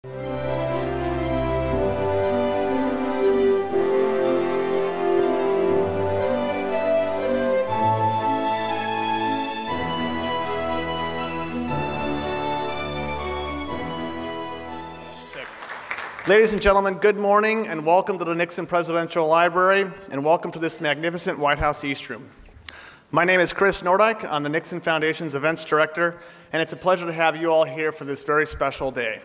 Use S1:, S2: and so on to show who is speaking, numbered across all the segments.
S1: Ladies and gentlemen, good morning and welcome to the Nixon Presidential Library and welcome to this magnificent White House East Room. My name is Chris Nordyke. I'm the Nixon Foundation's Events Director, and it's a pleasure to have you all here for this very special day.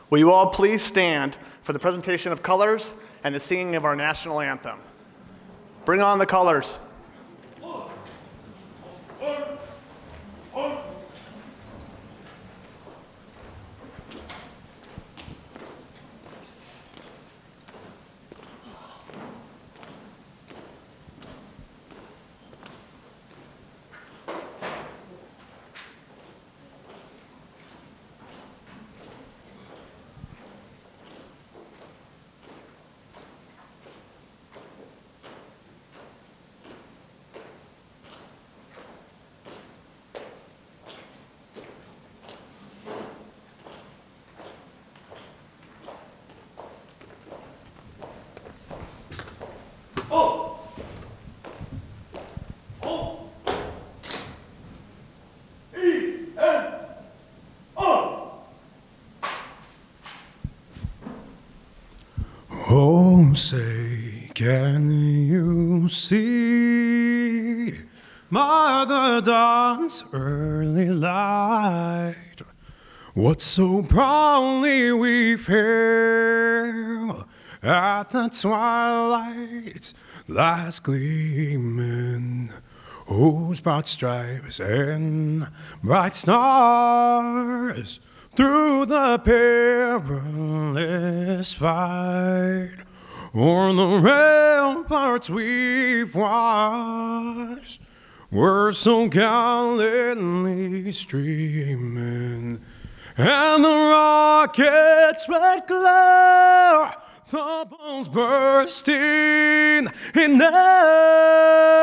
S1: Will you all please stand for the presentation of colors and the singing of our national anthem. Bring on the colors.
S2: Oh, say, can you see by the dawn's early light what so proudly we've hailed at the twilight's last gleaming, whose broad stripes and bright stars through the perilous fight, o'er the ramparts we've watched, were so gallantly streaming, and the rocket's red glare, the bombs bursting in air,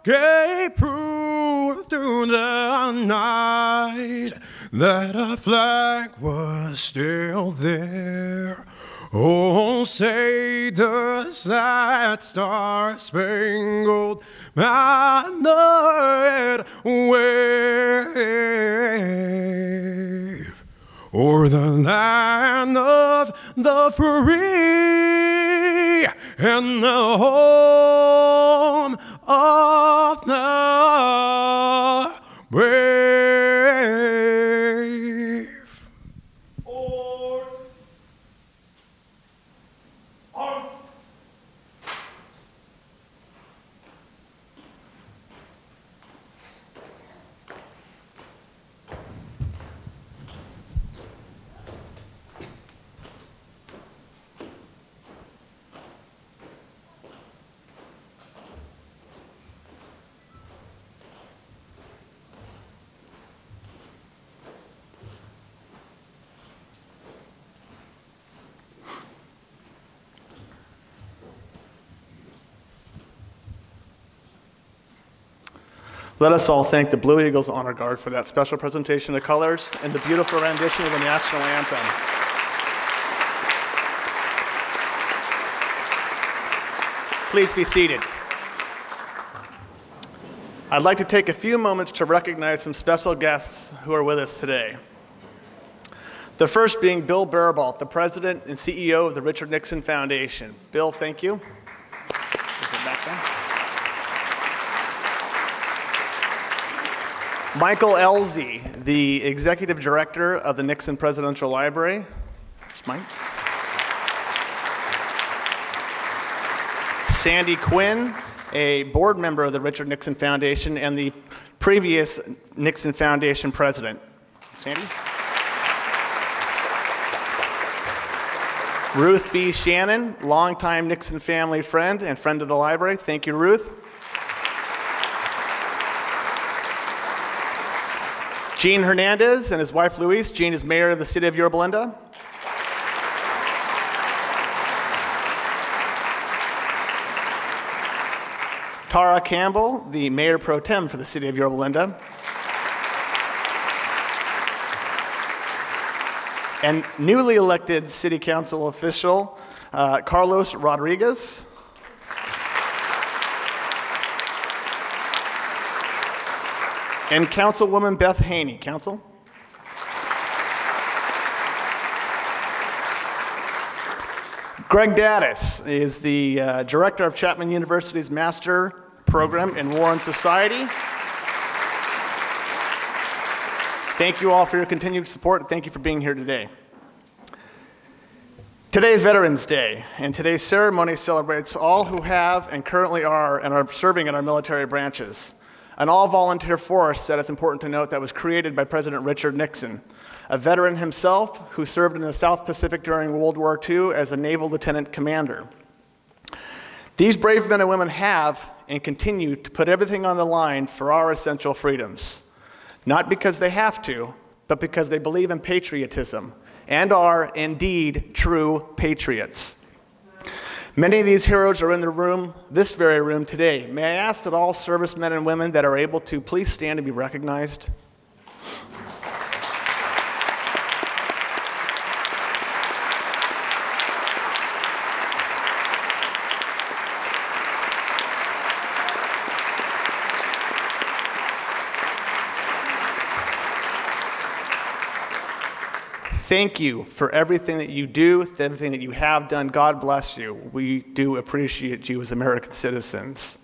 S2: gave proof through the night that our flag was still there. Oh, say does that star-spangled banner wave o'er the land of the free and the home of the brave?
S1: Let us all thank the Blue Eagles Honor Guard for that special presentation of colors and the beautiful rendition of the national anthem. Please be seated. I'd like to take a few moments to recognize some special guests who are with us today. The first being Bill Barabalt, the President and CEO of the Richard Nixon Foundation. Bill, thank you. Michael Elzey, the Executive Director of the Nixon Presidential Library. There's Mike. Sandy Quinn, a board member of the Richard Nixon Foundation and the previous Nixon Foundation president. Sandy. Ruth B. Shannon, longtime Nixon family friend and friend of the library. Thank you, Ruth. Gene Hernandez and his wife Louise. Gene is mayor of the city of Yorba Linda. Tara Campbell, the mayor pro tem for the city of Yorba Linda. and newly elected City Council official, Carlos Rodriguez. And Councilwoman Beth Haney. Council. Greg Daddis is the director of Chapman University's Master Program in War and Society. Thank you all for your continued support, and thank you for being here today. Today is Veterans Day, and today's ceremony celebrates all who have and currently are and are serving in our military branches. An all-volunteer force that it's important to note that was created by President Richard Nixon, a veteran himself who served in the South Pacific during World War II as a naval lieutenant commander. These brave men and women have and continue to put everything on the line for our essential freedoms, not because they have to, but because they believe in patriotism and are indeed true patriots. Many of these heroes are in the room, this very room today. May I ask that all servicemen and women that are able to please stand and be recognized? Thank you for everything that you do, everything that you have done. God bless you. We do appreciate you as American citizens.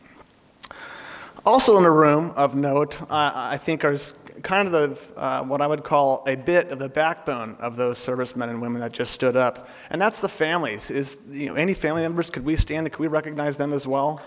S1: Also in the room of note, I think are kind of what I would call a bit of the backbone of those servicemen and women that just stood up, and that's the families. Any family members, could we stand and could we recognize them as well?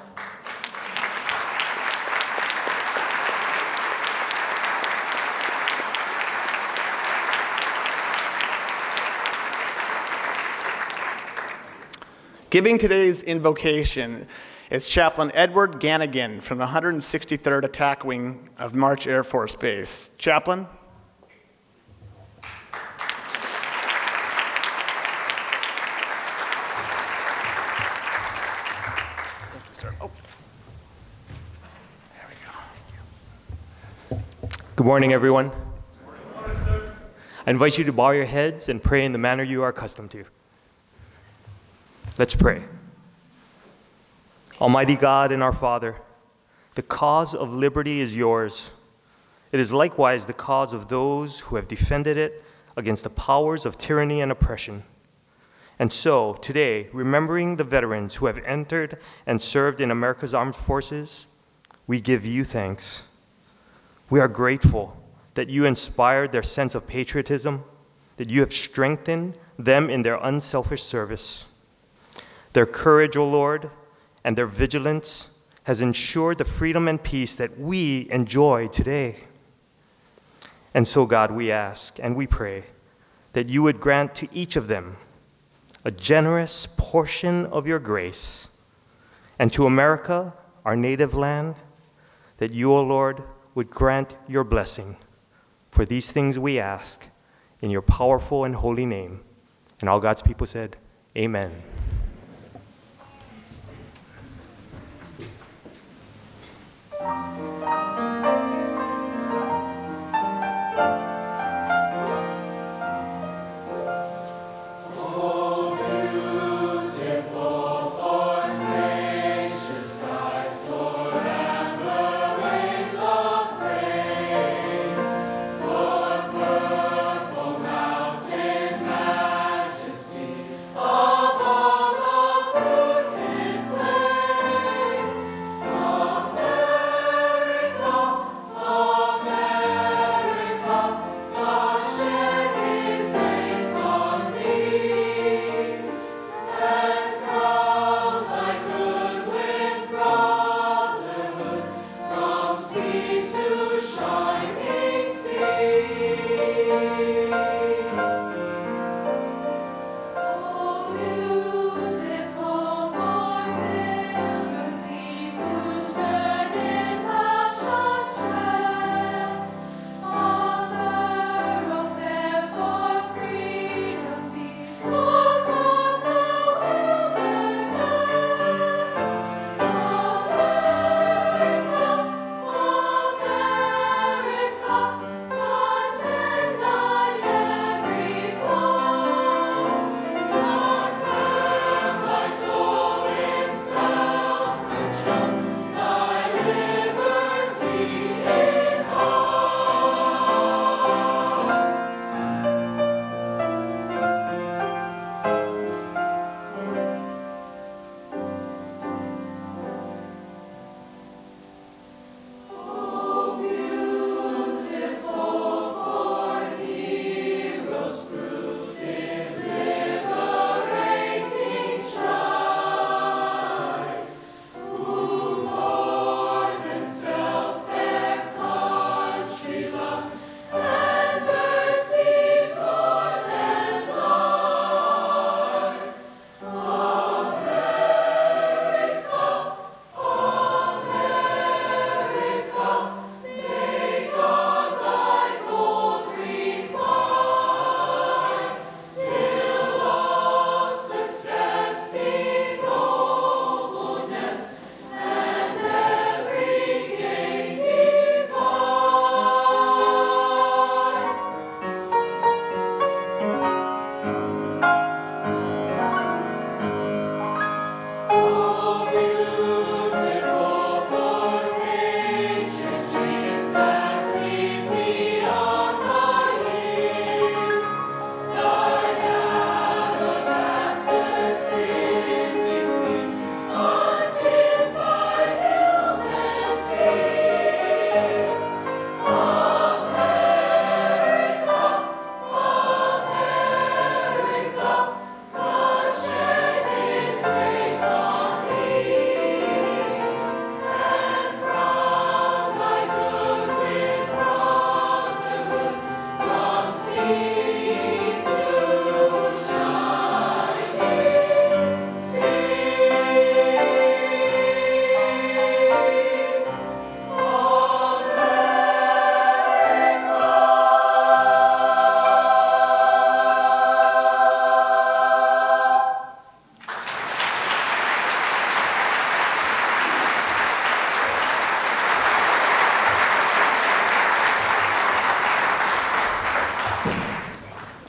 S1: Giving today's invocation is Chaplain Edward Gannigan from the 163rd Attack Wing of March Air Force Base. Chaplain?
S3: Good morning, everyone. I invite you to bow your heads and pray in the manner you are accustomed to. Let's pray. Almighty God and our Father, the cause of liberty is yours. It is likewise the cause of those who have defended it against the powers of tyranny and oppression. And so, today, remembering the veterans who have entered and served in America's armed forces, we give you thanks. We are grateful that you inspired their sense of patriotism, that you have strengthened them in their unselfish service. Their courage, O Lord, and their vigilance has ensured the freedom and peace that we enjoy today. And so, God, we ask and we pray that you would grant to each of them a generous portion of your grace, and to America, our native land, that you, O Lord, would grant your blessing. For these things we ask in your powerful and holy name. And all God's people said, amen.
S4: Above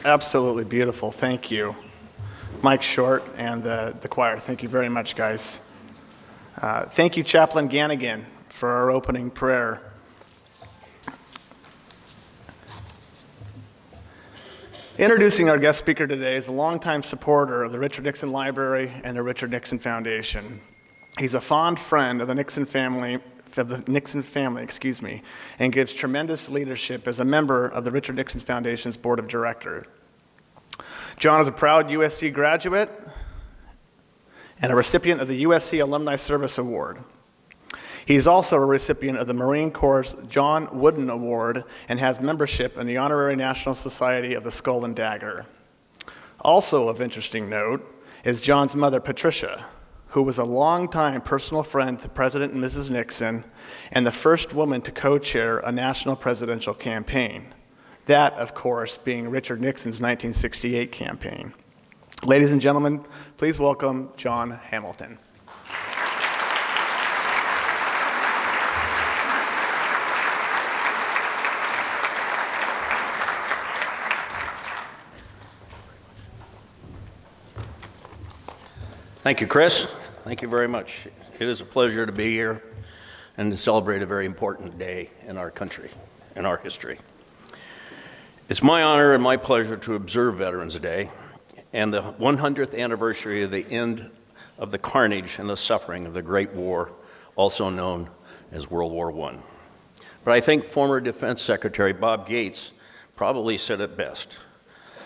S1: Absolutely beautiful. Thank you. Mike Short and the choir, thank you very much, guys. Thank you, Chaplain Gannigan, for our opening prayer. Introducing our guest speaker today is a longtime supporter of the Richard Nixon Library and the Richard Nixon Foundation. He's a fond friend of the Nixon family, and gives tremendous leadership as a member of the Richard Nixon Foundation's Board of Directors. John is a proud USC graduate and a recipient of the USC Alumni Service Award. He's also a recipient of the Marine Corps' John Wooden Award and has membership in the Honorary National Society of the Skull and Dagger. Also of interesting note is John's mother, Patricia, who was a longtime personal friend to President and Mrs. Nixon and the first woman to co-chair a national presidential campaign. That, of course, being Richard Nixon's 1968 campaign. Ladies and gentlemen, please welcome John Hamilton.
S4: Thank you, Chris. Thank you very much. It is a pleasure to be here and to celebrate a very important day in our country, in our history. It's my honor and my pleasure to observe Veterans Day and the 100th anniversary of the end of the carnage and the suffering of the Great War, also known as World War I. But I think former Defense Secretary Bob Gates probably said it best.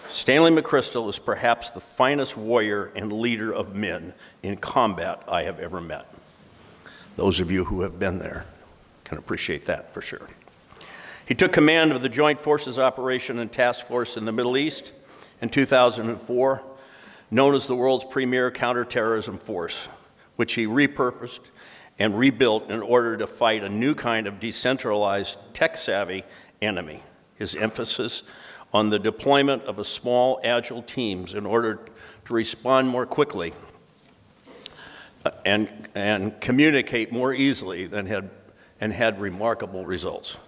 S4: Stanley McChrystal is perhaps the finest warrior and leader of men in combat I have ever met. Those of you who have been there can appreciate that for sure. He took command of the Joint Forces Operation and Task Force in the Middle East in 2004, known as the world's premier counterterrorism force, which he repurposed and rebuilt in order to fight a new kind of decentralized, tech-savvy enemy. His emphasis on the deployment of small, agile teams in order to respond more quickly and communicate more easily than had remarkable results.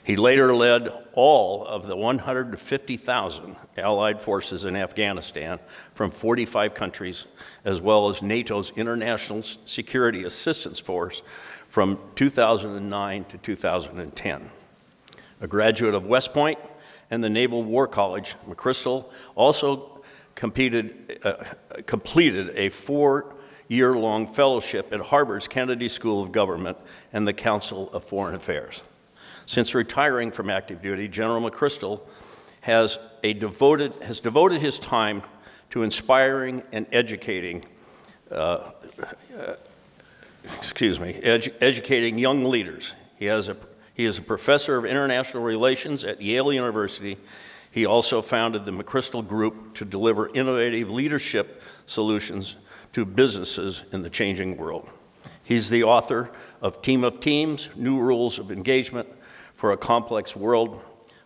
S4: He later led all of the 150,000 Allied forces in Afghanistan from 45 countries, as well as NATO's International Security Assistance Force from 2009 to 2010. A graduate of West Point and the Naval War College, McChrystal also completed a 4-year-long fellowship at Harvard's Kennedy School of Government and the Council of Foreign Affairs. Since retiring from active duty, General McChrystal has devoted his time to inspiring and educating young leaders. He is a professor of international relations at Yale University. He also founded the McChrystal Group to deliver innovative leadership solutions to businesses in the changing world. He's the author of Team of Teams, New Rules of Engagement for a Complex World,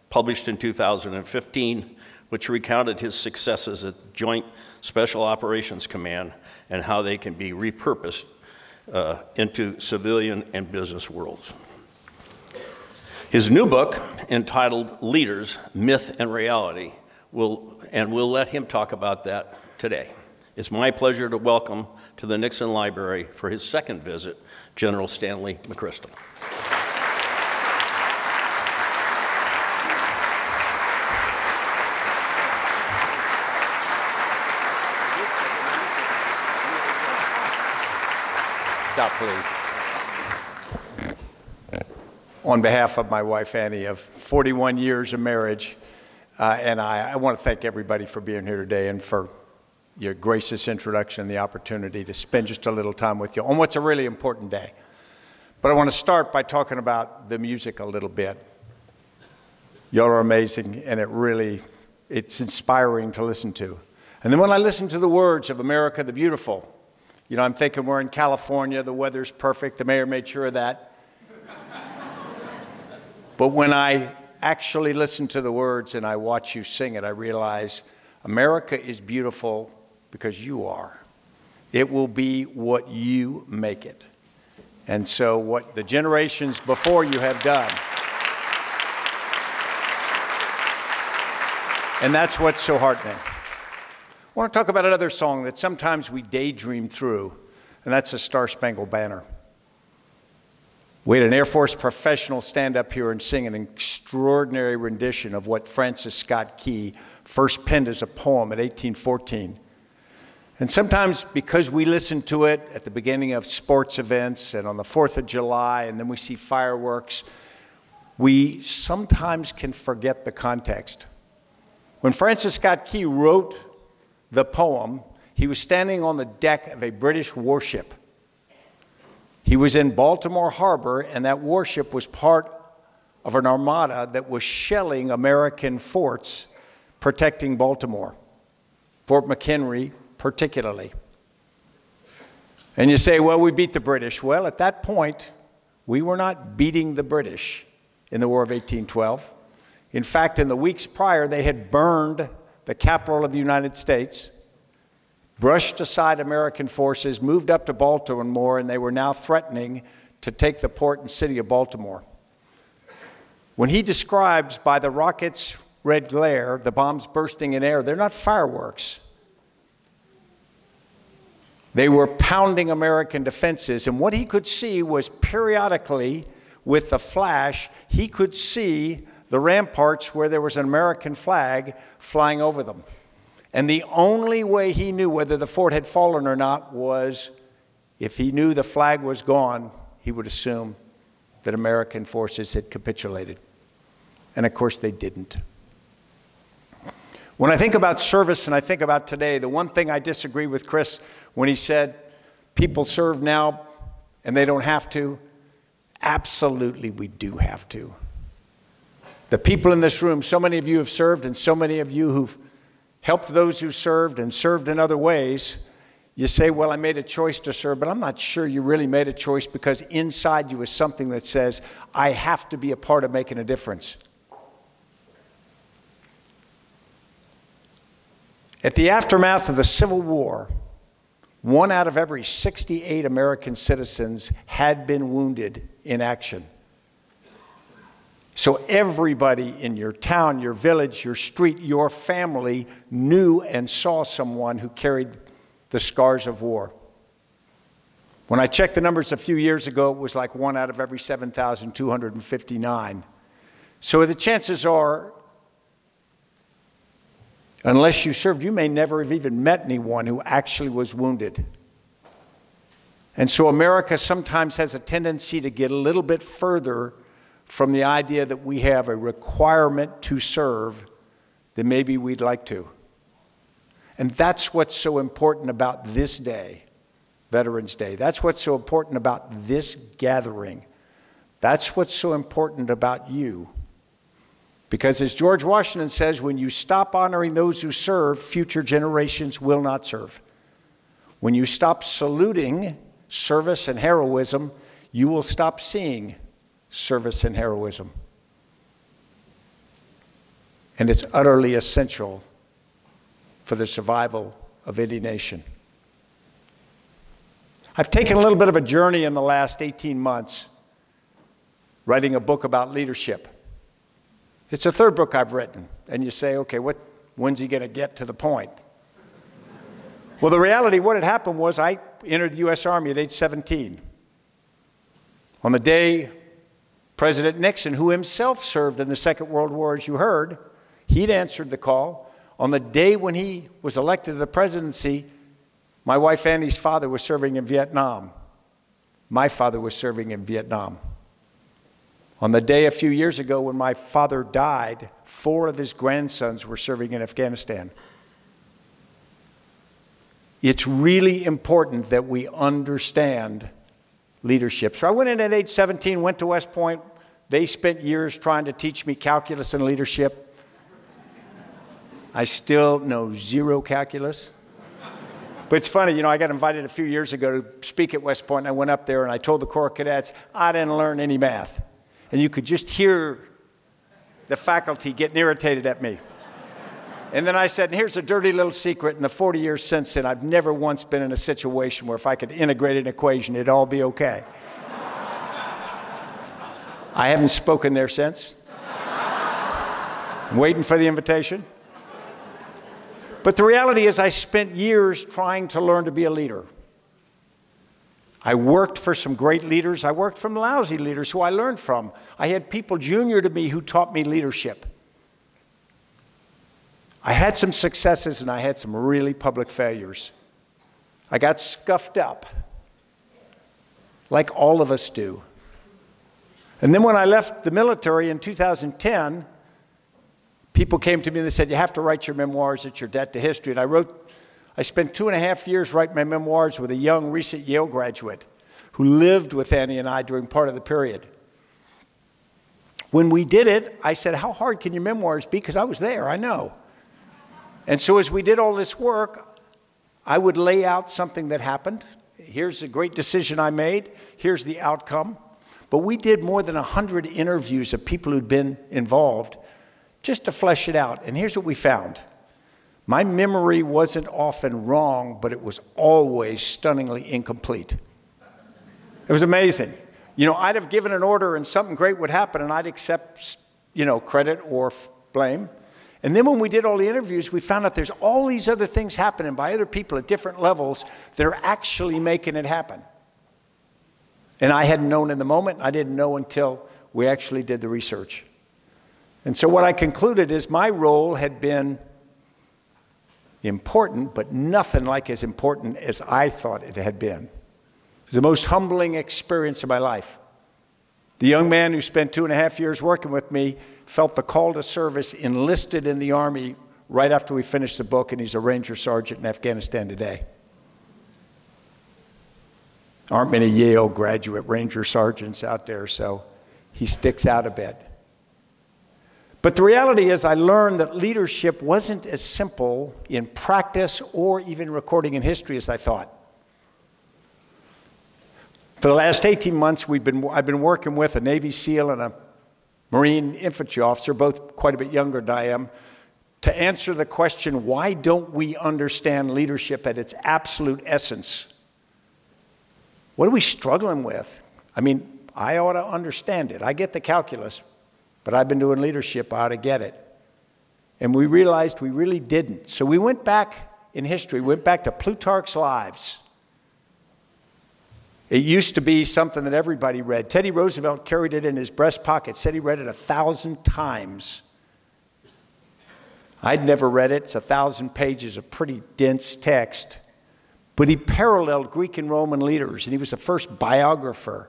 S4: published in 2015, which recounted his successes at the Joint Special Operations Command and how they can be repurposed into civilian and business worlds. His new book, entitled Leaders, Myth and Reality, we'll let him talk about that today. It's my pleasure to welcome to the Nixon Library for his second visit, General Stanley McChrystal.
S5: Stop, please. On behalf of my wife, Annie, of 41 years of marriage, and I want to thank everybody for being here today and for your gracious introduction and the opportunity to spend just a little time with you on what's a really important day. But I want to start by talking about the music a little bit. Y'all are amazing, and it's inspiring to listen to. And then when I listen to the words of America the Beautiful, you know, I'm thinking we're in California, the weather's perfect, the mayor made sure of that. But when I actually listen to the words and I watch you sing it, I realize America is beautiful because you are. It will be what you make it. And so what the generations before you have done And that's what's so heartening. I want to talk about another song that sometimes we daydream through, and that's the Star-Spangled Banner. We had an Air Force professional stand up here and sing an extraordinary rendition of what Francis Scott Key first penned as a poem in 1814. And sometimes because we listen to it at the beginning of sports events and on the 4th of July, and then we see fireworks, we sometimes can forget the context. When Francis Scott Key wrote the poem, he was standing on the deck of a British warship. He was in Baltimore Harbor, and that warship was part of an armada that was shelling American forts protecting Baltimore, Fort McHenry particularly. And you say, well, we beat the British. Well, at that point, we were not beating the British in the War of 1812. In fact, in the weeks prior, they had burned the capital of the United States, brushed aside American forces, moved up to Baltimore, and they were now threatening to take the port and city of Baltimore. When he describes by the rocket's red glare, the bombs bursting in air, they're not fireworks. They were pounding American defenses, and what he could see was periodically, with the flash, he could see the ramparts where there was an American flag flying over them. And the only way he knew whether the fort had fallen or not was if he knew the flag was gone, he would assume that American forces had capitulated. And of course they didn't. When I think about service and I think about today, the one thing I disagree with Chris when he said people serve now and they don't have to, absolutely we do have to. The people in this room, so many of you have served and so many of you who've helped those who served and served in other ways, you say, well, I made a choice to serve, but I'm not sure you really made a choice because inside you is something that says, I have to be a part of making a difference. At the aftermath of the Civil War, 1 out of every 68 American citizens had been wounded in action. So everybody in your town, your village, your street, your family knew and saw someone who carried the scars of war. When I checked the numbers a few years ago, it was like 1 out of every 7,259. So the chances are, unless you served, you may never have even met anyone who actually was wounded. And so America sometimes has a tendency to get a little bit further from the idea that we have a requirement to serve than maybe we'd like to. And that's what's so important about this day, Veterans Day. That's what's so important about this gathering. That's what's so important about you. Because as George Washington says, when you stop honoring those who serve, future generations will not serve. When you stop saluting service and heroism, you will stop seeing service and heroism. And it's utterly essential for the survival of any nation. I've taken a little bit of a journey in the last 18 months writing a book about leadership. It's the third book I've written. And you say, okay, when's he going to get to the point? Well, the reality, what had happened was I entered the U.S. Army at age 17. On the day President Nixon, who himself served in the Second World War, as you heard, he'd answered the call. On the day when he was elected to the presidency, my wife Annie's father was serving in Vietnam. My father was serving in Vietnam. On the day a few years ago when my father died, 4 of his grandsons were serving in Afghanistan. It's really important that we understand leadership. So I went in at age 17, went to West Point. They spent years trying to teach me calculus and leadership. I still know 0 calculus. But it's funny, you know, I got invited a few years ago to speak at West Point, and I went up there and I told the Corps cadets, I didn't learn any math. And you could just hear the faculty getting irritated at me. And then I said, and here's a dirty little secret, in the 40 years since then, I've never once been in a situation where if I could integrate an equation, it'd all be okay. I haven't spoken there since. I'm waiting for the invitation. But the reality is I spent years trying to learn to be a leader. I worked for some great leaders. I worked from lousy leaders who I learned from. I had people junior to me who taught me leadership. I had some successes and I had some really public failures. I got scuffed up, like all of us do. And then when I left the military in 2010, people came to me and they said, you have to write your memoirs, it's your debt to history. And I spent 2.5 years writing my memoirs with a young, recent Yale graduate who lived with Annie and I during part of the period. When we did it, I said, how hard can your memoirs be? Because I was there, I know. And so as we did all this work, I would lay out something that happened. Here's a great decision I made. Here's the outcome. But we did more than 100 interviews of people who'd been involved just to flesh it out. And here's what we found. My memory wasn't often wrong, but it was always stunningly incomplete. It was amazing. You know, I'd have given an order and something great would happen and I'd accept, you know, credit or blame. And then when we did all the interviews, we found out there's all these other things happening by other people at different levels that are actually making it happen. And I hadn't known in the moment. I didn't know until we actually did the research. And so what I concluded is my role had been important, but nothing like as important as I thought it had been. It was the most humbling experience of my life. The young man who spent 2.5 years working with me felt the call to service, enlisted in the Army right after we finished the book, and he's a Ranger Sergeant in Afghanistan today. Aren't many Yale graduate Ranger Sergeants out there, so he sticks out a bit. But the reality is I learned that leadership wasn't as simple in practice or even recording in history as I thought. For the last 18 months, I've been working with a Navy SEAL and a Marine infantry officer, both quite a bit younger than I am, to answer the question, why don't we understand leadership at its absolute essence? What are we struggling with? I mean, I ought to understand it. I get the calculus, but I've been doing leadership, I ought to get it. And we realized we really didn't. So we went back in history, went back to Plutarch's Lives. It used to be something that everybody read. Teddy Roosevelt carried it in his breast pocket, said he read it 1,000 times. I'd never read it. It's 1,000 pages of pretty dense text. But he paralleled Greek and Roman leaders, and he was the first biographer.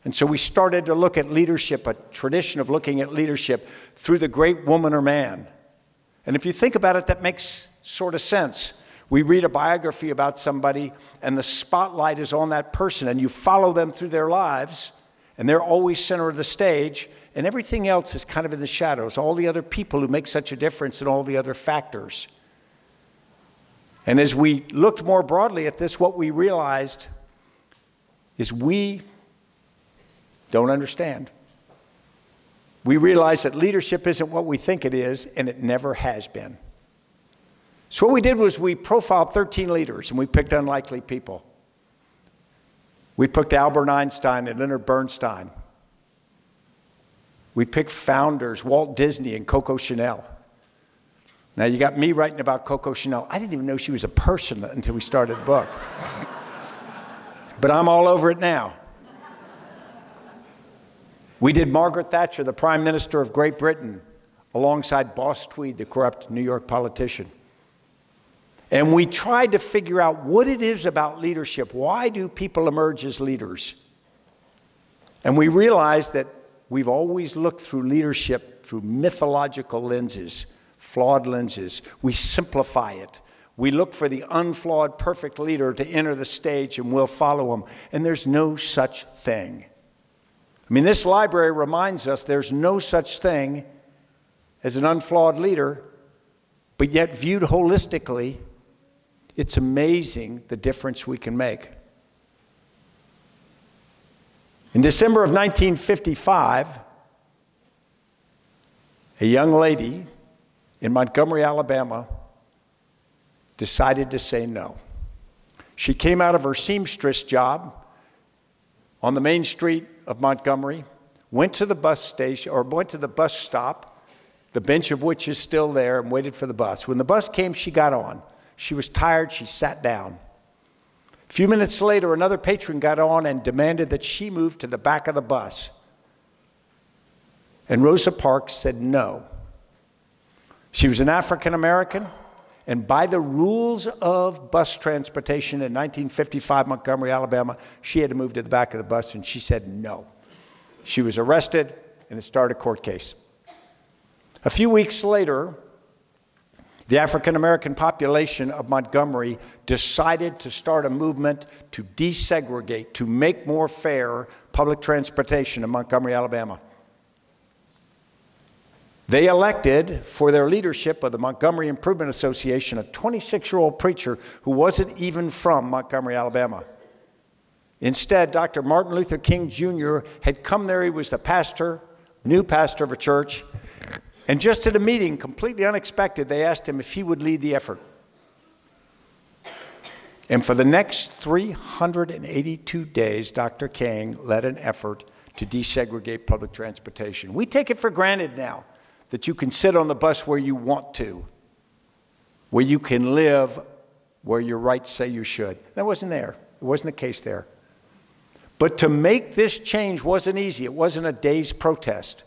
S5: And so we started to look at leadership, a tradition of looking at leadership through the great woman or man. And if you think about it, that makes sort of sense. We read a biography about somebody, and the spotlight is on that person, and you follow them through their lives, and they're always center of the stage, and everything else is kind of in the shadows, all the other people who make such a difference and all the other factors. And as we looked more broadly at this, what we realized is we don't understand. We realized that leadership isn't what we think it is, and it never has been. So what we did was we profiled 13 leaders, and we picked unlikely people. We picked Albert Einstein and Leonard Bernstein. We picked founders, Walt Disney and Coco Chanel. Now, you got me writing about Coco Chanel. I didn't even know she was a person until we started the book. But I'm all over it now. We did Margaret Thatcher, the Prime Minister of Great Britain, alongside Boss Tweed, the corrupt New York politician. And we tried to figure out what it is about leadership. Why do people emerge as leaders? And we realized that we've always looked through leadership through mythological lenses, flawed lenses. We simplify it. We look for the unflawed, perfect leader to enter the stage, and we'll follow him. And there's no such thing. I mean, this library reminds us there's no such thing as an unflawed leader, but yet viewed holistically, it's amazing the difference we can make. In December of 1955, a young lady in Montgomery, Alabama, decided to say no. She came out of her seamstress job on the main street of Montgomery, went to the bus station, or went to the bus stop, the bench of which is still there, and waited for the bus. When the bus came, she got on. She was tired. She sat down. A few minutes later, another patron got on and demanded that she move to the back of the bus. And Rosa Parks said no. She was an African American, and by the rules of bus transportation in 1955, Montgomery, Alabama, she had to move to the back of the bus, and she said no. She was arrested, and it started a court case. A few weeks later, the African American population of Montgomery decided to start a movement to desegregate, to make more fair public transportation in Montgomery, Alabama. They elected for their leadership of the Montgomery Improvement Association a 26-year-old preacher who wasn't even from Montgomery, Alabama. Instead, Dr. Martin Luther King Jr. had come there. He was the pastor, new pastor of a church. And just at a meeting, completely unexpected, they asked him if he would lead the effort. And for the next 382 days, Dr. King led an effort to desegregate public transportation. We take it for granted now that you can sit on the bus where you want to, where you can live where your rights say you should. That wasn't there. It wasn't the case there. But to make this change wasn't easy. It wasn't a day's protest.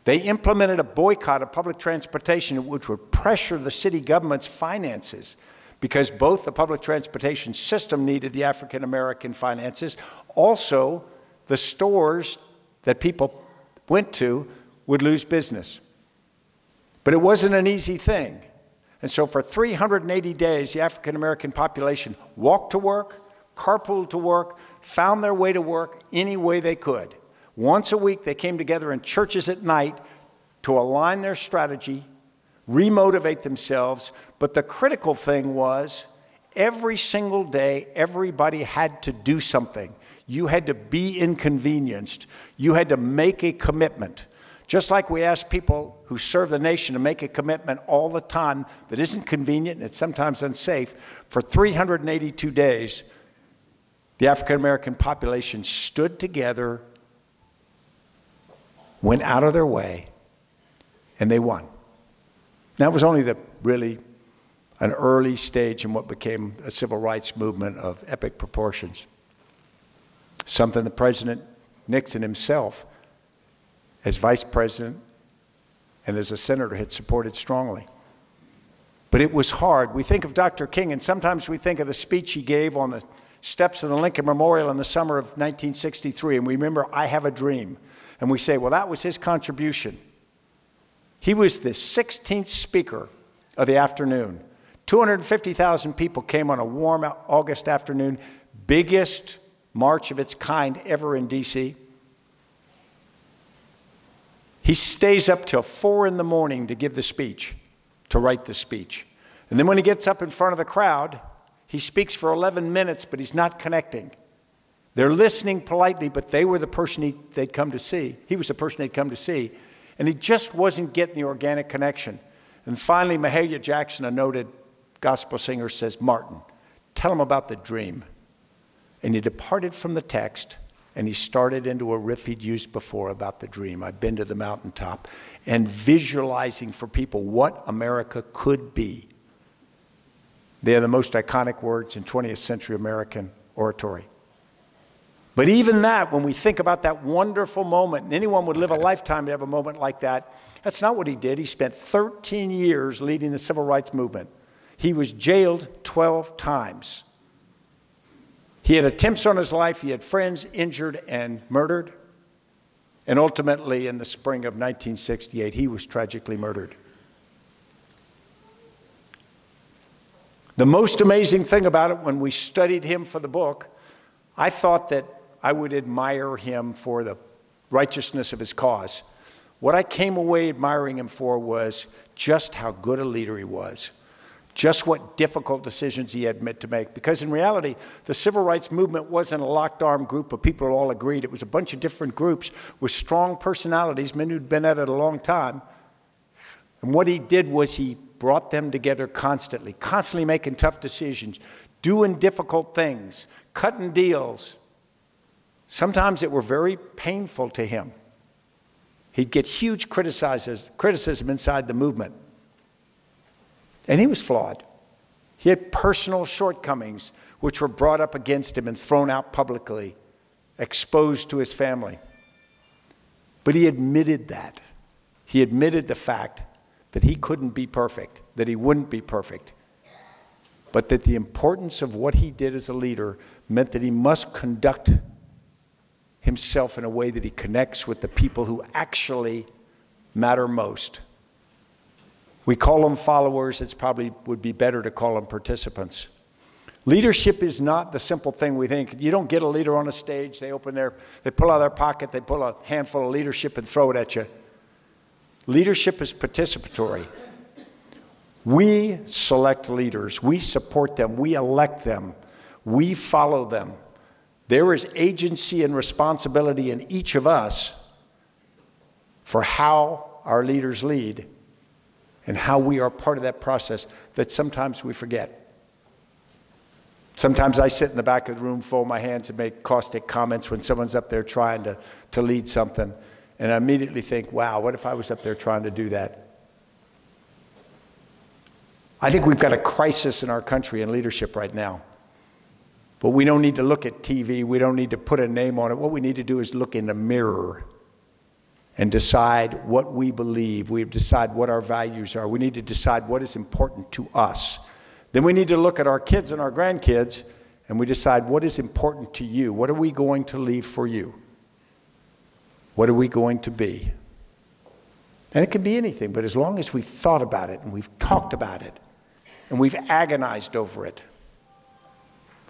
S5: They implemented a boycott of public transportation, which would pressure the city government's finances, because both the public transportation system needed the African American finances. Also, the stores that people went to would lose business. But it wasn't an easy thing. And so for 380 days, the African American population walked to work, carpooled to work, found their way to work any way they could. Once a week, they came together in churches at night to align their strategy, remotivate themselves. But the critical thing was, every single day, everybody had to do something. You had to be inconvenienced. You had to make a commitment. Just like we ask people who serve the nation to make a commitment all the time that isn't convenient and it's sometimes unsafe, for 382 days, the African American population stood together, went out of their way, and they won. That was only an early stage in what became a civil rights movement of epic proportions. Something that President Nixon himself, as vice president and as a senator, had supported strongly. But it was hard. We think of Dr. King, and sometimes we think of the speech he gave on the steps of the Lincoln Memorial in the summer of 1963, and we remember, "I Have a Dream." And we say, well, that was his contribution. He was the 16th speaker of the afternoon. 250,000 people came on a warm August afternoon, biggest march of its kind ever in D.C. He stays up till 4 in the morning to give the speech, to write the speech. And then when he gets up in front of the crowd, he speaks for 11 minutes, but he's not connecting. They're listening politely, but they were the person they'd come to see. He was the person they'd come to see. And he just wasn't getting the organic connection. And finally, Mahalia Jackson, a noted gospel singer, says, "Martin, tell him about the dream." And he departed from the text, and he started into a riff he'd used before about the dream. I've been to the mountaintop, and visualizing for people what America could be. They are the most iconic words in 20th century American oratory. But even that, when we think about that wonderful moment, and anyone would live a lifetime to have a moment like that, that's not what he did. He spent 13 years leading the civil rights movement. He was jailed 12 times. He had attempts on his life. He had friends injured and murdered. And ultimately, in the spring of 1968, he was tragically murdered. The most amazing thing about it, when we studied him for the book, I thought that I would admire him for the righteousness of his cause. What I came away admiring him for was just how good a leader he was, just what difficult decisions he had to make. Because in reality, the civil rights movement wasn't a locked-arm group of people who all agreed. It was a bunch of different groups with strong personalities, men who'd been at it a long time. And what he did was he brought them together constantly making tough decisions, doing difficult things, cutting deals, sometimes that were very painful to him. He'd get huge criticism inside the movement. And he was flawed. He had personal shortcomings which were brought up against him and thrown out publicly, exposed to his family. But he admitted that. He admitted the fact that he couldn't be perfect, that he wouldn't be perfect, but that the importance of what he did as a leader meant that he must conduct himself in a way that he connects with the people who actually matter most. We call them followers. It's probably would be better to call them participants. Leadership is not the simple thing we think. You don't get a leader on a stage, they pull out their pocket, they pull a handful of leadership and throw it at you. Leadership is participatory. We select leaders, we support them, we elect them, we follow them. There is agency and responsibility in each of us for how our leaders lead and how we are part of that process that sometimes we forget. Sometimes I sit in the back of the room, fold my hands, and make caustic comments when someone's up there trying to lead something. And I immediately think, wow, what if I was up there trying to do that? I think we've got a crisis in our country in leadership right now. But we don't need to look at TV. We don't need to put a name on it. What we need to do is look in the mirror and decide what we believe. We decide what our values are. We need to decide what is important to us. Then we need to look at our kids and our grandkids, and we decide what is important to you. What are we going to leave for you? What are we going to be? And it can be anything, but as long as we've thought about it and we've talked about it and we've agonized over it,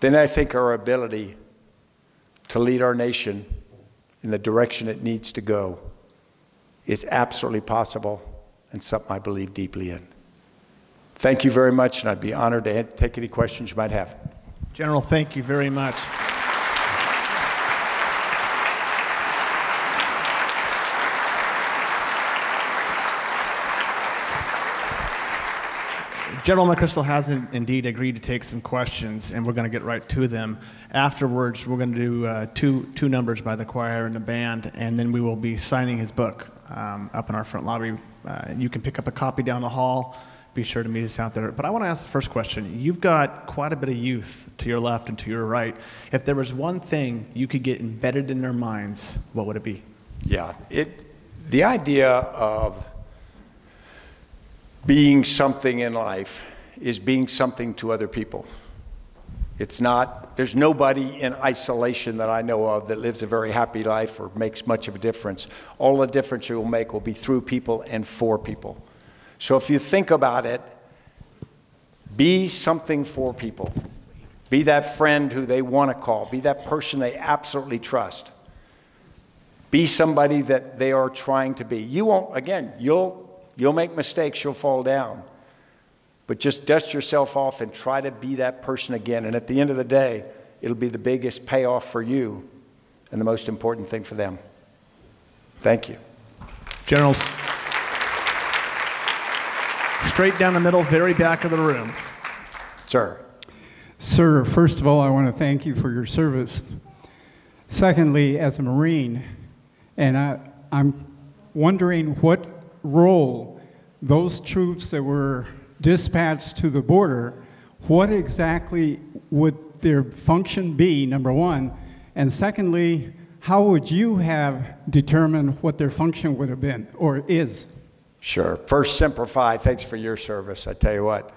S5: then I think our ability to lead our nation in the direction it needs to go is absolutely possible and something I believe deeply in. Thank you very much, and I'd be honored to take any questions you might have.
S1: General, thank you very much. General McChrystal has indeed agreed to take some questions, and we're going to get right to them. Afterwards, we're going to do two numbers by the choir and the band, and then we will be signing his book up in our front lobby. You can pick up a copy down the hall. Be sure to meet us out there. But I want to ask the first question. You've got quite a bit of youth to your left and to your right. If there was one thing you could get embedded in their minds, what would it be? Yeah, the idea of being something in life is being something to other people. It's not, there's nobody in isolation that I know of that lives a very happy life or makes much of a difference. All the difference you will make will be through people and for people. So if you think about it, be something for people. Be that friend who they want to call. Be that person they absolutely trust. Be somebody that they are trying to be. You won't, again, you'll make mistakes, you'll fall down. But just dust yourself off and try to be that person again. And at the end of the day, it'll be the biggest payoff for you and the most important thing for them. Thank you. Generals. Straight down the middle, very back of the room.
S5: Sir.
S6: Sir, first of all, I want to thank you for your service. Secondly, as a Marine, and I'm wondering what role those troops that were dispatched to the border, what exactly would their function be, number one? And secondly, how would you have determined what their function would have been or is?
S5: Sure. First, Simplify, thanks for your service. I tell you what,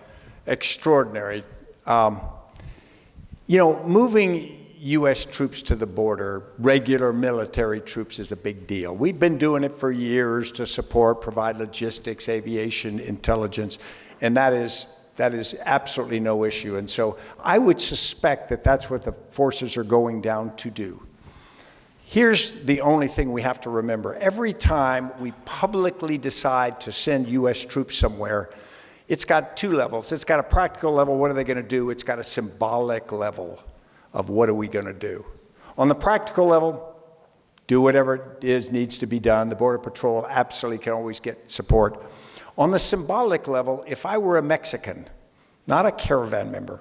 S5: extraordinary. You know, moving U.S. troops to the border, regular military troops, is a big deal. We've been doing it for years to support, provide logistics, aviation, intelligence, and that is absolutely no issue. And so I would suspect that that's what the forces are going down to do. Here's the only thing we have to remember. Every time we publicly decide to send U.S. troops somewhere, it's got two levels. It's got a practical level, what are they going to do? It's got a symbolic level of what are we going to do. On the practical level, do whatever it is needs to be done. The Border Patrol absolutely can always get support. On the symbolic level, if I were a Mexican, not a caravan member,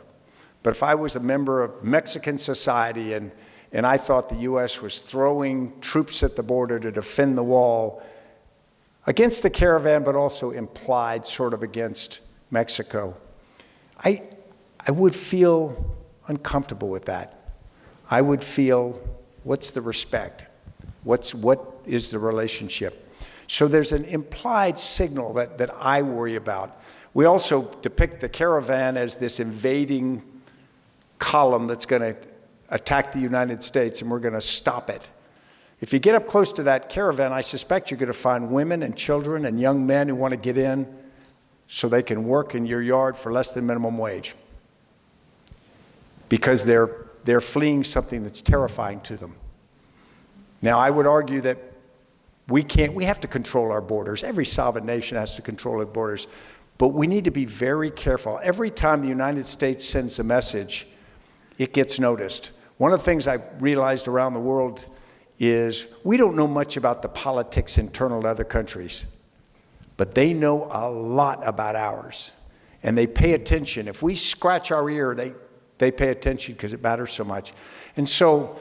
S5: but if I was a member of Mexican society and I thought the U.S. was throwing troops at the border to defend the wall, against the caravan, but also implied sort of against Mexico. I would feel uncomfortable with that. I would feel, what's the respect? What is the relationship? So there's an implied signal that I worry about. We also depict the caravan as this invading column that's going to attack the United States, and we're going to stop it. If you get up close to that caravan, I suspect you're going to find women and children and young men who want to get in so they can work in your yard for less than minimum wage, because they're fleeing something that's terrifying to them. Now, I would argue that we have to control our borders. Every sovereign nation has to control its borders. But we need to be very careful. Every time the United States sends a message, it gets noticed. One of the things I realized around the world is we don't know much about the politics internal to other countries, but they know a lot about ours. And they pay attention. If we scratch our ear, they pay attention because it matters so much. And so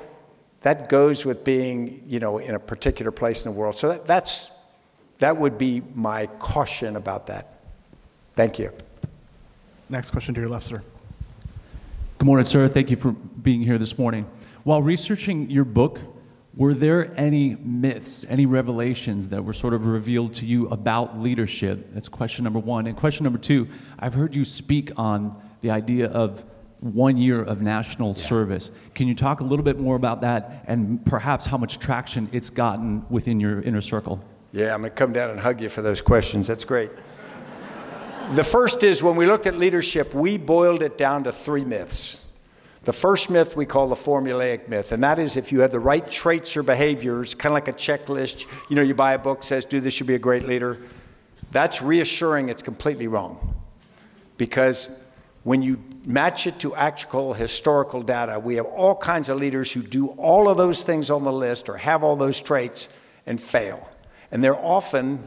S5: that goes with being, in a particular place in the world. So that would be my caution about that. Thank you.
S1: Next question to your left, sir.
S7: Good morning, sir. Thank you for being here this morning. While researching your book, were there any myths, any revelations that were sort of revealed to you about leadership? That's question number one. And question number two, I've heard you speak on the idea of 1 year of national service. Can you talk a little bit more about that and perhaps how much traction it's gotten within your inner circle?
S5: Yeah, I'm going to come down and hug you for those questions. That's great. The first is, when we looked at leadership, we boiled it down to 3 myths. The first myth we call the formulaic myth, and that is if you have the right traits or behaviors, kind of like a checklist, you buy a book, says, do this, you'll be a great leader. That's reassuring. It's completely wrong. Because when you match it to actual historical data, we have all kinds of leaders who do all of those things on the list or have all those traits and fail. And they're often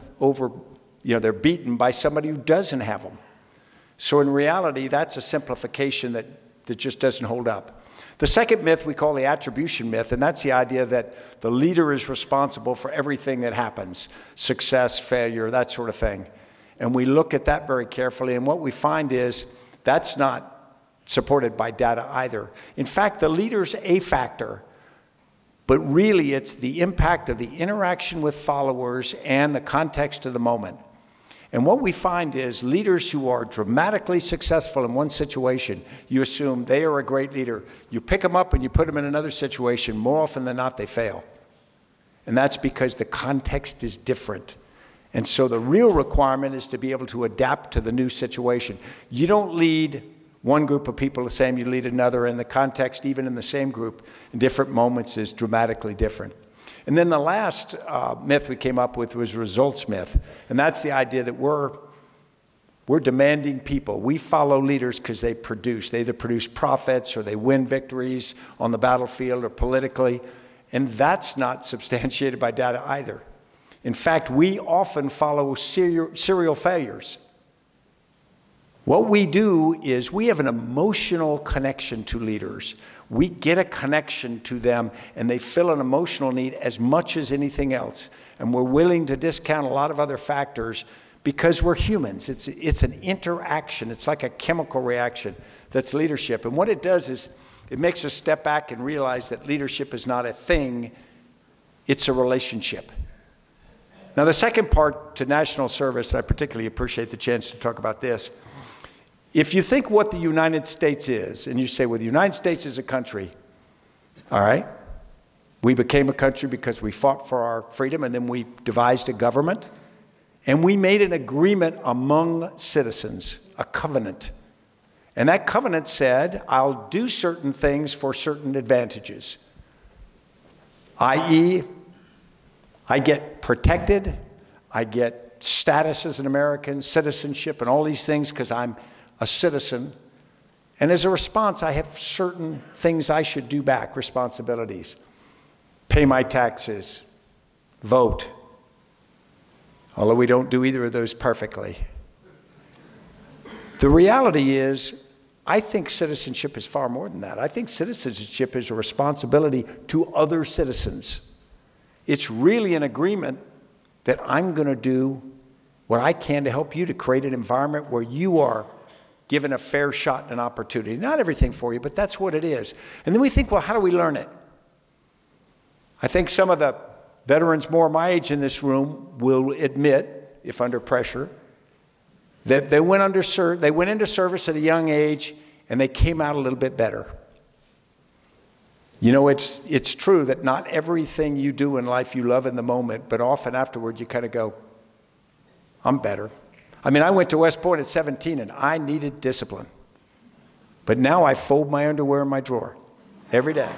S5: they're beaten by somebody who doesn't have them. So in reality, that's a simplification that just doesn't hold up. The second myth we call the attribution myth, and that's the idea that the leader is responsible for everything that happens, success, failure, that sort of thing. And we look at that very carefully, and what we find is that's not supported by data either. In fact, the leader's a factor, but really it's the impact of the interaction with followers and the context of the moment. And what we find is leaders who are dramatically successful in one situation, you assume they are a great leader. You pick them up and you put them in another situation, more often than not they fail. And that's because the context is different. And so the real requirement is to be able to adapt to the new situation. You don't lead one group of people the same you lead another, and the context, even in the same group, in different moments is dramatically different. And then the last myth we came up with was results myth. And that's the idea that we're demanding people. We follow leaders because they produce. They either produce profits or they win victories on the battlefield or politically. And that's not substantiated by data either. In fact, we often follow serial failures. What we do is we have an emotional connection to leaders. We get a connection to them, and they fill an emotional need as much as anything else. And we're willing to discount a lot of other factors because we're humans. It's an interaction. It's like a chemical reaction that's leadership. And what it does is it makes us step back and realize that leadership is not a thing, it's a relationship. Now, the second part to national service, I particularly appreciate the chance to talk about this. If you think what the United States is, and you say, well, the United States is a country, all right? We became a country because we fought for our freedom, and then we devised a government, and we made an agreement among citizens, a covenant. And that covenant said, I'll do certain things for certain advantages, i.e., I get protected, I get status as an American, citizenship, and all these things because I'm a citizen. And as a response, I have certain things I should do back, responsibilities. Pay my taxes, vote. Although we don't do either of those perfectly. The reality is, I think citizenship is far more than that. I think citizenship is a responsibility to other citizens. It's really an agreement that I'm going to do what I can to help you to create an environment where you are given a fair shot and an opportunity. Not everything for you, but that's what it is. And then we think, well, how do we learn it? I think some of the veterans more my age in this room will admit, if under pressure, that they went into service at a young age and they came out a little bit better. You know, it's true that not everything you do in life you love in the moment, but often afterward you kind of go, I'm better. I mean, I went to West Point at 17 and I needed discipline. But now I fold my underwear in my drawer every day.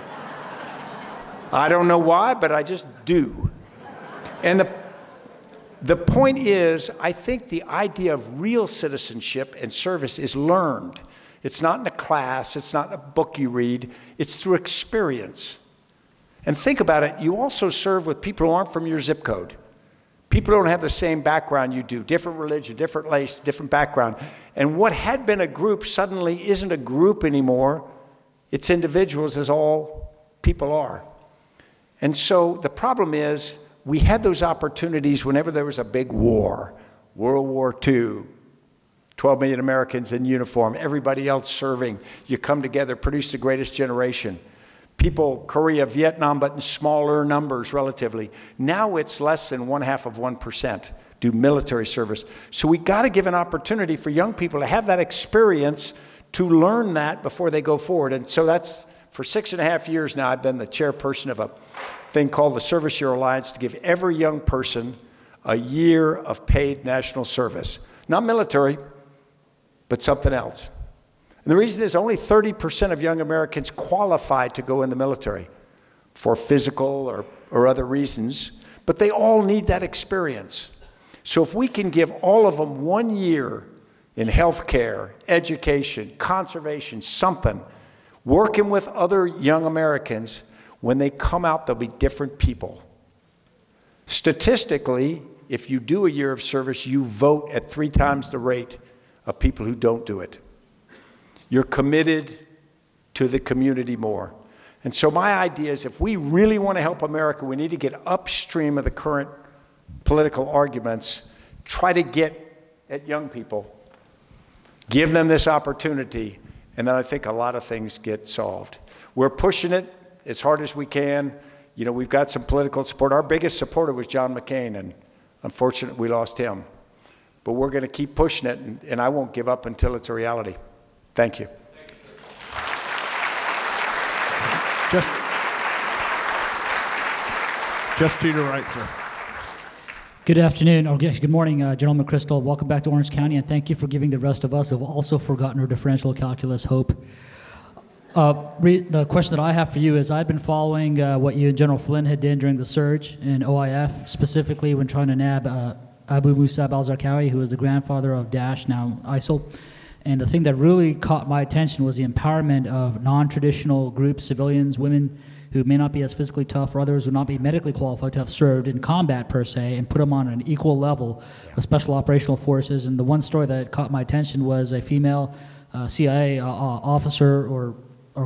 S5: I don't know why, but I just do. And the point is, I think the idea of real citizenship and service is learned. It's not in a class, it's not in a book you read, it's through experience. And think about it, you also serve with people who aren't from your zip code. People don't have the same background you do, different religion, different race, different background. And what had been a group suddenly isn't a group anymore. It's individuals, as all people are. And so the problem is, we had those opportunities whenever there was a big war, World War II, 12 million Americans in uniform, everybody else serving. You come together, produce the greatest generation. People, Korea, Vietnam, but in smaller numbers relatively. Now it's less than 1/2% do military service. So we got to give an opportunity for young people to have that experience, to learn that before they go forward. And so that's, for 6.5 years now, I've been the chairperson of a thing called the Service Year Alliance to give every young person a year of paid national service. Not military, but something else. And the reason is only 30% of young Americans qualify to go in the military for physical or other reasons, but they all need that experience. So if we can give all of them 1 year in healthcare, education, conservation, something, working with other young Americans, when they come out, they'll be different people. Statistically, if you do a year of service, you vote at 3 times the rate of people who don't do it. You're committed to the community more. And so my idea is, if we really want to help America, we need to get upstream of the current political arguments, try to get at young people, give them this opportunity, and then I think a lot of things get solved. We're pushing it as hard as we can. You know, we've got some political support. Our biggest supporter was John McCain, and unfortunately we lost him. But we're going to keep pushing it, and I won't give up until it's a reality. Thank you.
S6: Just to your right, sir.
S8: Good afternoon, or good morning, General McChrystal. Welcome back to Orange County, and thank you for giving the rest of us who have also forgotten our differential calculus hope. The question that I have for you is, I've been following what you and General Flynn had done during the surge in OIF, specifically when trying to nab Abu Musab al-Zarqawi, who was the grandfather of Daesh, now ISIL. And the thing that really caught my attention was the empowerment of non-traditional groups, civilians, women who may not be as physically tough, or others who would not be medically qualified to have served in combat per se, and put them on an equal level with special operational forces. And the one story that caught my attention was a female CIA officer or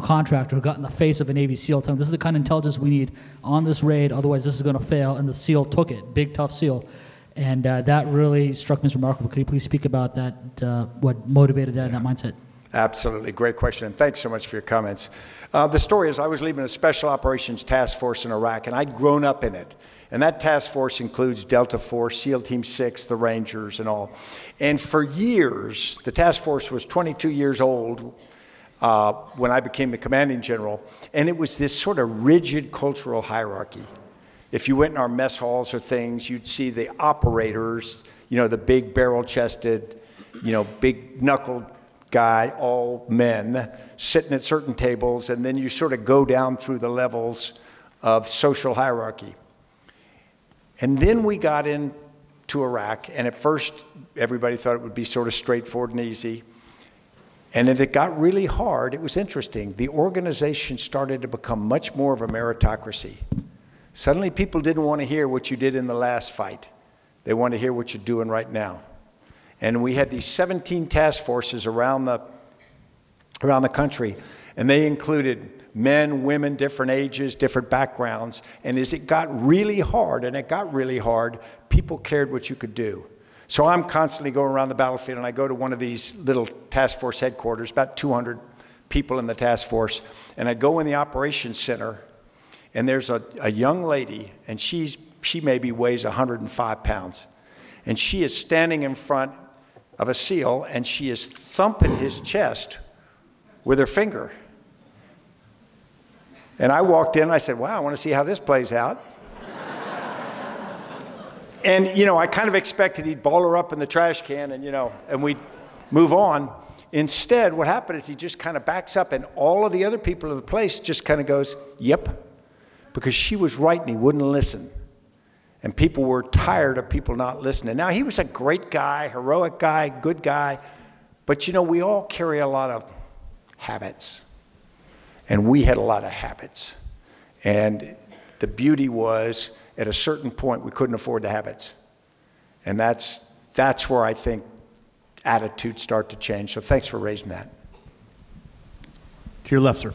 S8: contractor who got in the face of a Navy SEAL telling them, this is the kind of intelligence we need on this raid, otherwise this is going to fail, and the SEAL took it, big tough SEAL. And that really struck me as remarkable. Could you please speak about that, what motivated that and that mindset?
S5: Absolutely, great question, and thanks so much for your comments. The story is, I was leading a special operations task force in Iraq, and I'd grown up in it. And that task force includes Delta Force, SEAL Team 6, the Rangers, and all. And for years, the task force was 22 years old when I became the commanding general, and it was this sort of rigid cultural hierarchy. If you went in our mess halls or things, you'd see the operators, you know, the big barrel-chested, you know, big knuckled guy, all men, sitting at certain tables, and then you sort of go down through the levels of social hierarchy. And then we got into Iraq, and at first everybody thought it would be sort of straightforward and easy. And as it got really hard, it was interesting. The organization started to become much more of a meritocracy. Suddenly people didn't want to hear what you did in the last fight. They want to hear what you're doing right now. And we had these 17 task forces around the country, and they included men, women, different ages, different backgrounds. And as it got really hard, and it got really hard, people cared what you could do. So I'm constantly going around the battlefield, and I go to one of these little task force headquarters, about 200 people in the task force, and I go in the operations center, and there's a young lady, and she maybe weighs 105 pounds, and she is standing in front of a SEAL, and she is thumping his chest with her finger. And I walked in, and I said, wow, I want to see how this plays out. And, you know, I kind of expected he'd ball her up in the trash can and, you know, and we'd move on. Instead, what happened is he just kind of backs up, and all of the other people of the place just kind of goes, yep, because she was right and he wouldn't listen. And people were tired of people not listening. Now, he was a great guy, heroic guy, good guy, but, you know, we all carry a lot of habits. And we had a lot of habits. And the beauty was, at a certain point, we couldn't afford the habits. And that's where I think attitudes start to change. So thanks for raising that.
S1: To your left, sir.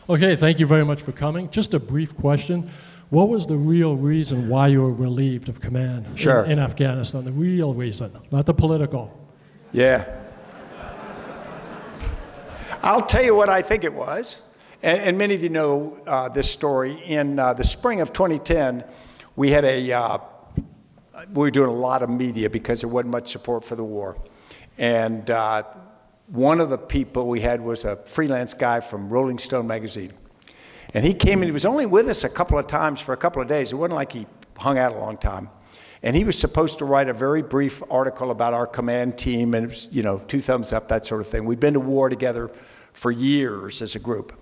S9: Okay, thank you very much for coming. Just a brief question. What was the real reason why you were relieved of command in Afghanistan? The real reason, not the political.
S5: Yeah. I'll tell you what I think it was. And many of you know this story. In the spring of 2010, we had we were doing a lot of media because there wasn't much support for the war. And one of the people we had was a freelance guy from Rolling Stone magazine. And he came and he was only with us a couple of times for a couple of days. It wasn't like he hung out a long time. And he was supposed to write a very brief article about our command team, and it was, you know, 2 thumbs up, that sort of thing. We'd been to war together for years as a group.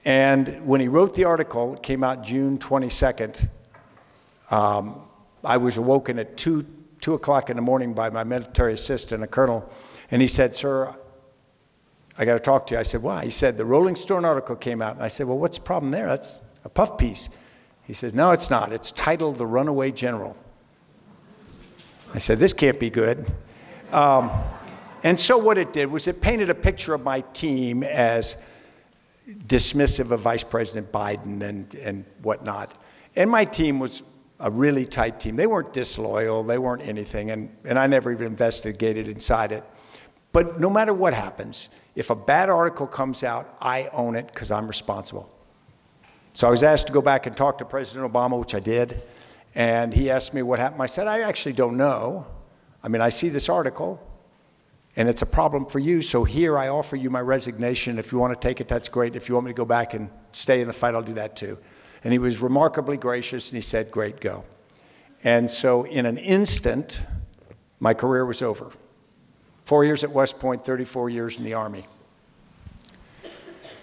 S5: And when he wrote the article, it came out June 22nd. I was awoken at 2 o'clock in the morning by my military assistant, a colonel, and he said, sir, I got to talk to you. I said, why? He said, the Rolling Stone article came out. And I said, well, what's the problem there? That's a puff piece. He said, no, it's not. It's titled The Runaway General. I said, this can't be good. And so what it did was it painted a picture of my team as dismissive of Vice President Biden and whatnot. And my team was a really tight team. They weren't disloyal. They weren't anything. And I never even investigated inside it. But no matter what happens, if a bad article comes out, I own it because I'm responsible. So I was asked to go back and talk to President Obama, which I did. And he asked me what happened. I said, I actually don't know. I mean, I see this article, and it's a problem for you. So here I offer you my resignation. If you want to take it, that's great. If you want me to go back and stay in the fight, I'll do that too. And he was remarkably gracious, and he said, great, go. And so in an instant, my career was over. 4 years at West Point, 34 years in the Army.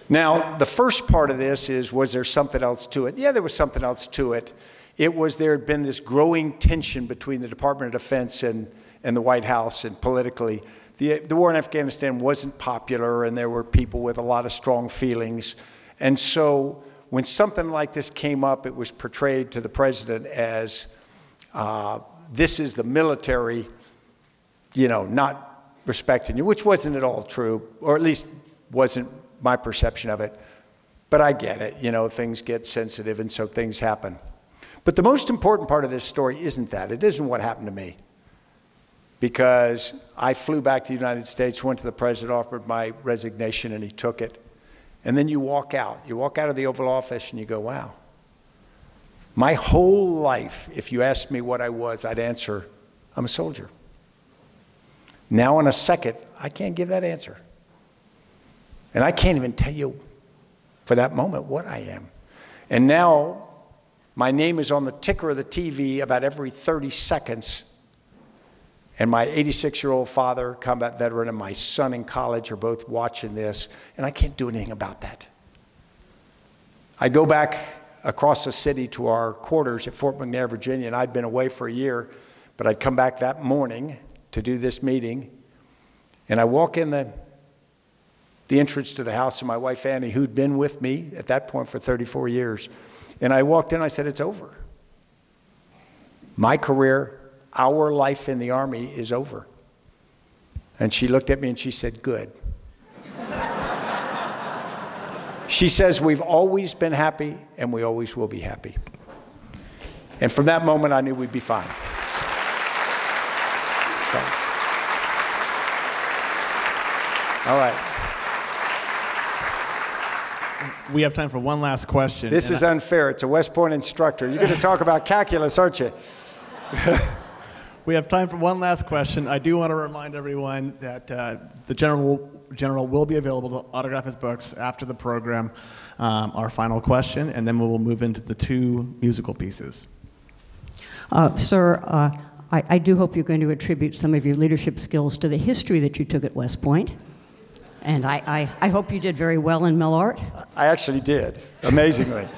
S5: Now, the first part of this is, was there something else to it? Yeah, there was something else to it. It was there had been this growing tension between the Department of Defense and the White House, and politically. The war in Afghanistan wasn't popular, and there were people with a lot of strong feelings. And so when something like this came up, it was portrayed to the president as this is the military, you know, not respecting you, which wasn't at all true, or at least wasn't my perception of it. But I get it, you know, things get sensitive, and so things happen. But the most important part of this story isn't that. It isn't what happened to me. Because I flew back to the United States, went to the president, offered my resignation, and he took it. And then you walk out. You walk out of the Oval Office and you go, wow. My whole life, if you asked me what I was, I'd answer, I'm a soldier. Now in a second, I can't give that answer. And I can't even tell you for that moment what I am. And now my name is on the ticker of the TV about every 30 seconds. And my 86-year-old father, combat veteran, and my son in college are both watching this, and I can't do anything about that. I go back across the city to our quarters at Fort McNair, Virginia, and I'd been away for a year, but I'd come back that morning to do this meeting, and I walk in the entrance to the house of my wife, Annie, who'd been with me at that point for 34 years, and I walked in, and I said, it's over. My career, our life in the Army is over. And she looked at me and she said, good. She says, we've always been happy, and we always will be happy. And from that moment, I knew we'd be fine. Thanks. All right.
S1: We have time for one last question.
S5: This is unfair. It's a West Point instructor. You're going to talk about calculus, aren't you?
S1: We have time for one last question. I do want to remind everyone that the General will be available to autograph his books after the program, our final question, and then we will move into the 2 musical pieces.
S10: Sir, I do hope you're going to attribute some of your leadership skills to the history that you took at West Point. And I hope you did very well in Millart.
S5: I actually did, amazingly.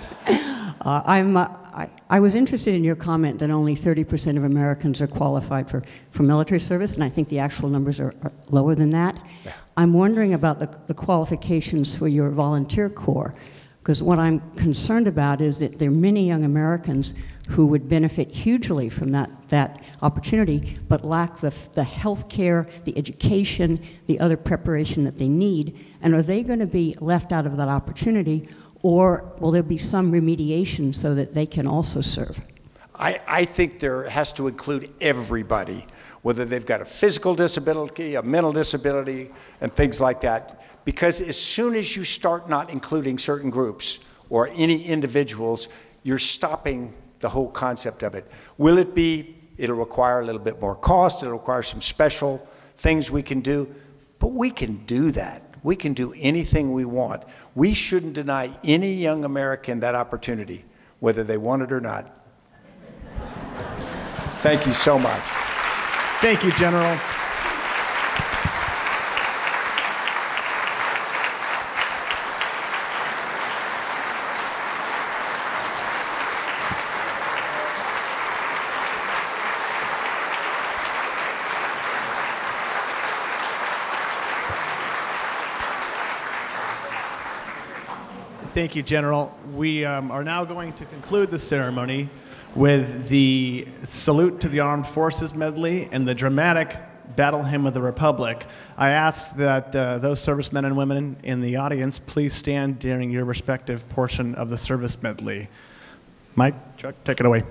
S10: I was interested in your comment that only 30% of Americans are qualified for military service, and I think the actual numbers are lower than that. Yeah. I'm wondering about the qualifications for your volunteer corps, because what I'm concerned about is that there are many young Americans who would benefit hugely from that opportunity, but lack the health care, the education, the other preparation that they need. And are they going to be left out of that opportunity, or will there be some remediation so that they can also serve?
S5: I think there has to include everybody, whether they've got a physical disability, a mental disability, and things like that. Because as soon as you start not including certain groups or any individuals, you're stopping the whole concept of it. Will it be, it'll require a little bit more cost, it'll require some special things we can do, but we can do that. We can do anything we want. We shouldn't deny any young American that opportunity, whether they want it or not. Thank you so much.
S1: Thank you, General. Thank you, General. We are now going to conclude the ceremony with the Salute to the Armed Forces medley and the dramatic Battle Hymn of the Republic. I ask that those servicemen and women in the audience please stand during your respective portion of the service medley. Mike, Chuck, take it away.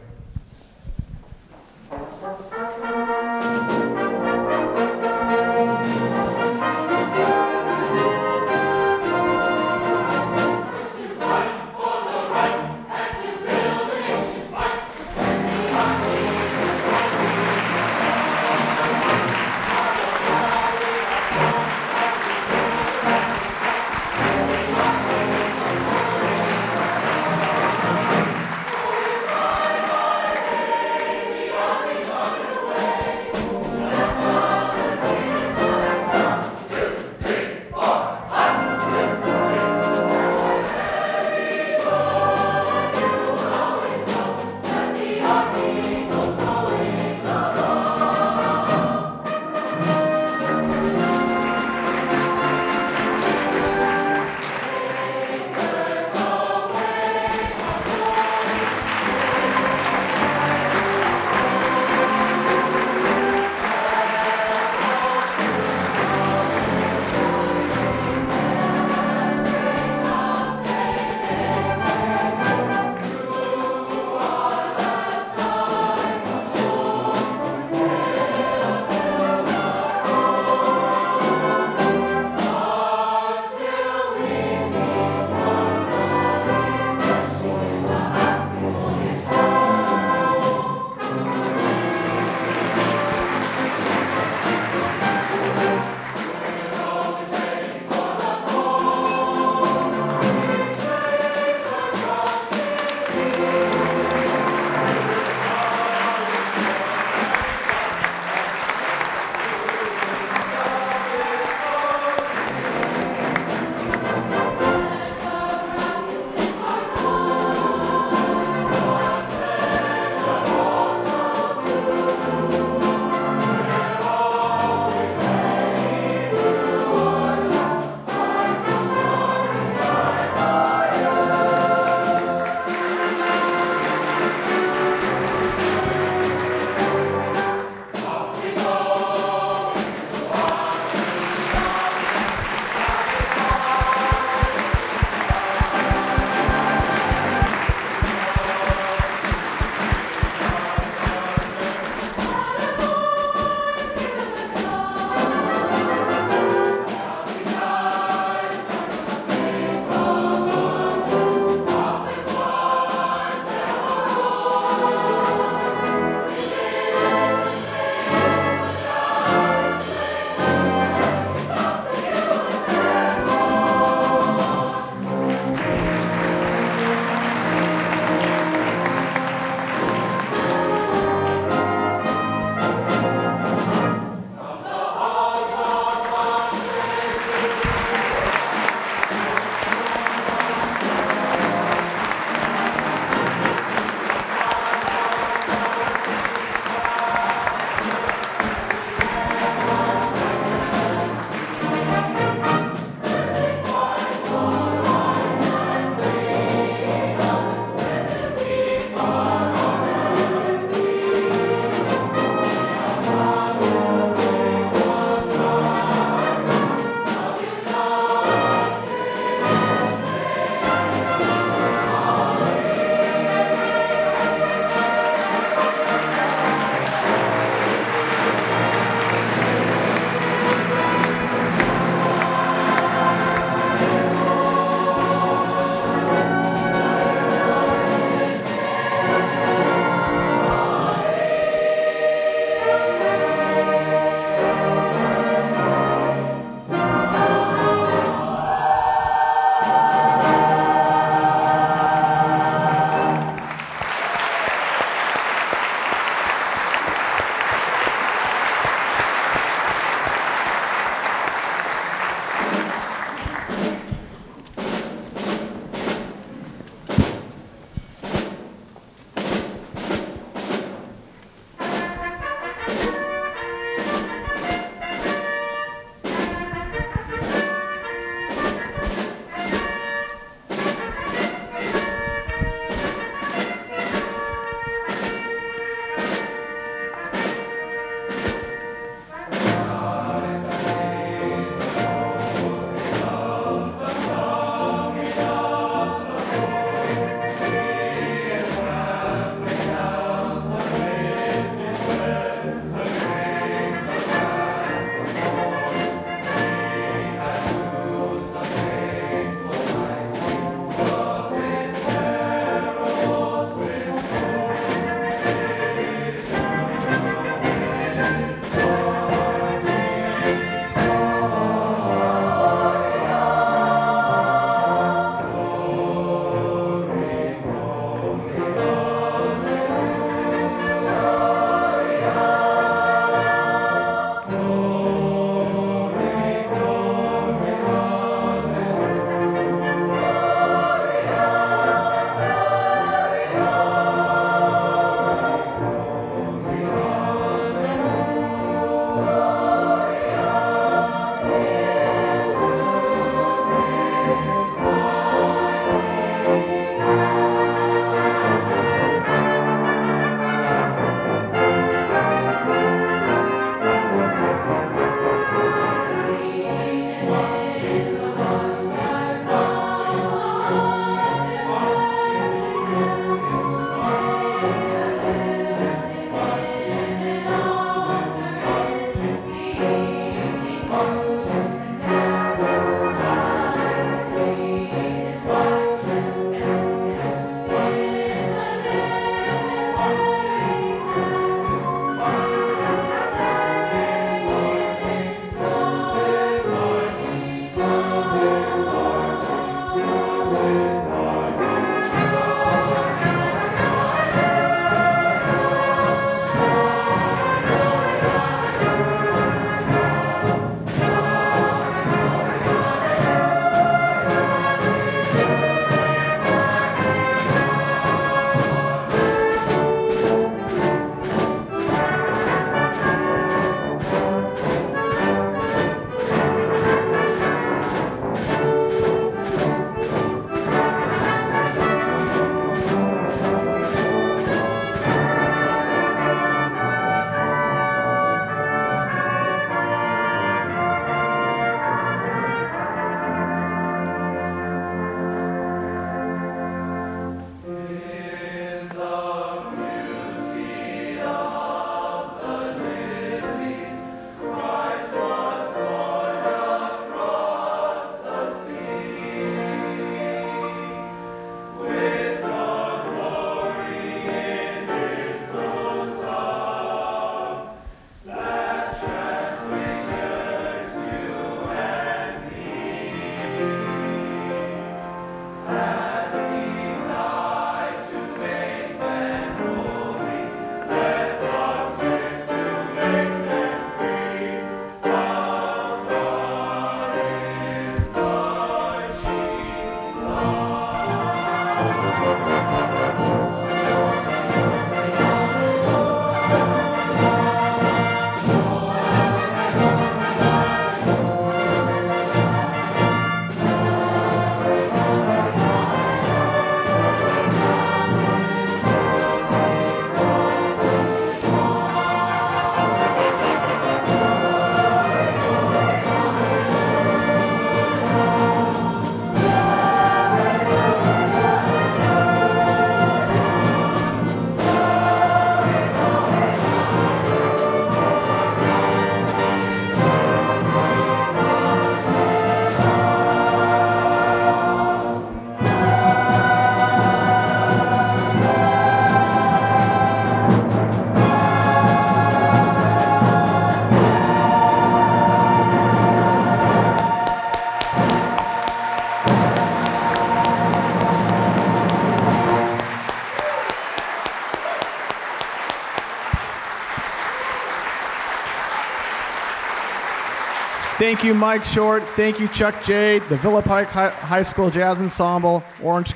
S1: Thank you, Mike Short. Thank you, Chuck Jade, the Villa Pike High School Jazz Ensemble, Orange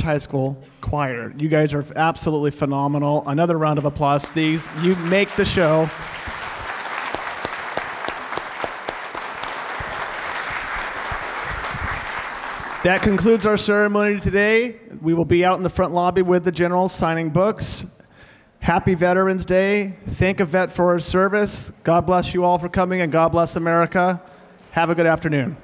S1: High School Choir. You guys are absolutely phenomenal. Another round of applause. You make the show. That concludes our ceremony today. We will be out in the front lobby with the general signing books. Happy Veterans Day. Thank a vet for his service. God bless you all for coming, and God bless America. Have a good afternoon.